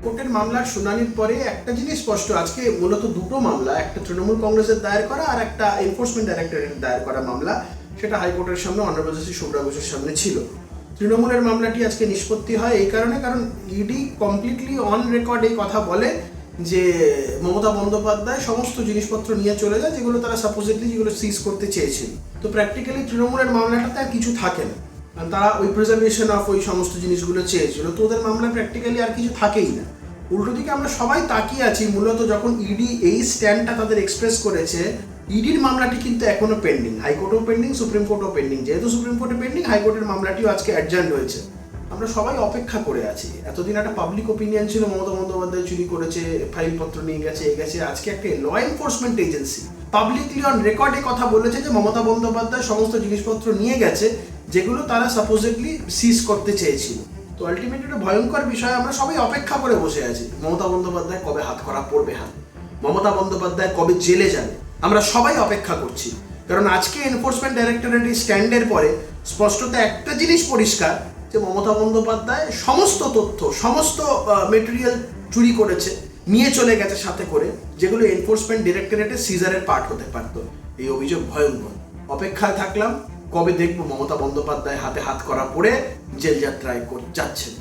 কোর্টের মামলার শুনানির পরে একটা জিনিস স্পষ্ট, আজকে মূলত দুটো মামলা, একটা তৃণমূল কংগ্রেসের দায়ের করা আর একটা এনফোর্সমেন্ট ডাইরেক্টরেটের দায়ের করা মামলা, সেটা হাইকোর্টের সামনে অনারেবল জাস্টিস শুভ্রা ঘোষের সামনে ছিল। তৃণমূলের মামলাটি আজকে নিষ্পত্তি হয় এই কারণে, কারণ ইডি কমপ্লিটলি অন রেকর্ড এই কথা বলে যে মমতা বন্দ্যোপাধ্যায় সমস্ত জিনিসপত্র নিয়ে চলে যায় যেগুলো তারা সাপোজিটলি যেগুলো সিজ করতে চেয়েছিল। তো প্র্যাকটিক্যালি তৃণমূলের মামলাটাতে আর কিছু থাকে না, কারণ তারা ওই প্রিজার্ভেশন অফ ওই সমস্ত জিনিসগুলো চেয়েছিল। তো ওদের মামলা প্র্যাকটিক্যালি আর কিছু থাকেই না। উল্টো দিকে আমরা সবাই তাকিয়ে আছি মূলত যখন ইডি এই স্ট্যান্ডটা তাদের এক্সপ্রেস করেছে। ইডির মামলাটি কিন্তু এখনো পেন্ডিং, হাইকোর্টও পেন্ডিং, সুপ্রিম কোর্টও পেন্ডিং। যেহেতু সুপ্রিম কোর্টে পেন্ডিং, হাইকোর্টের মামলাটিও আজকে অ্যাডজার্ন হয়েছে। আমরা সবাই অপেক্ষা করে আছি। এতদিন একটা পাবলিক ওপিনিয়ন ছিল মমতা বন্দ্যোপাধ্যায় চুরি করেছে, ফাইলপত্র নিয়ে গেছে, আজকে একটা law enforcement agency publicly on রেকর্ডে কথা বলেছে যে মমতা বন্দ্যোপাধ্যায় সমস্ত জিনিসপত্র নিয়ে গেছে যেগুলো তারা সাপোজিটলি সিজ করতে চেয়েছিল। তো আলটিমেটলি একটা ভয়ঙ্কর বিষয়। আমরা সবাই অপেক্ষা করে বসে আছি মমতা বন্দ্যোপাধ্যায় কবে হাত করা পড়বে, মমতা বন্দ্যোপাধ্যায় কবে জেলে যাবে। আমরা সবাই অপেক্ষা করছি, কারণ আজকে এনফোর্সমেন্ট ডাইরেক্টরেটের স্ট্যান্ডের পরে স্পষ্টত একটা জিনিস পরিষ্কার যে মমতা বন্দ্যোপাধ্যায় সমস্ত তথ্য, সমস্ত মেটেরিয়াল চুরি করেছে, নিয়ে চলে গেছে সাথে করে, যেগুলো এনফোর্সমেন্ট ডাইরেক্টরেটের সিজারের পার্ট হতে পারতো। এই অভিযোগ ভয়ঙ্কর। অপেক্ষায় থাকলাম কবে দেখবো মমতা বন্দ্যোপাধ্যায় হাতে হাত করা পড়ে জেল যাত্রায় যাচ্ছেন।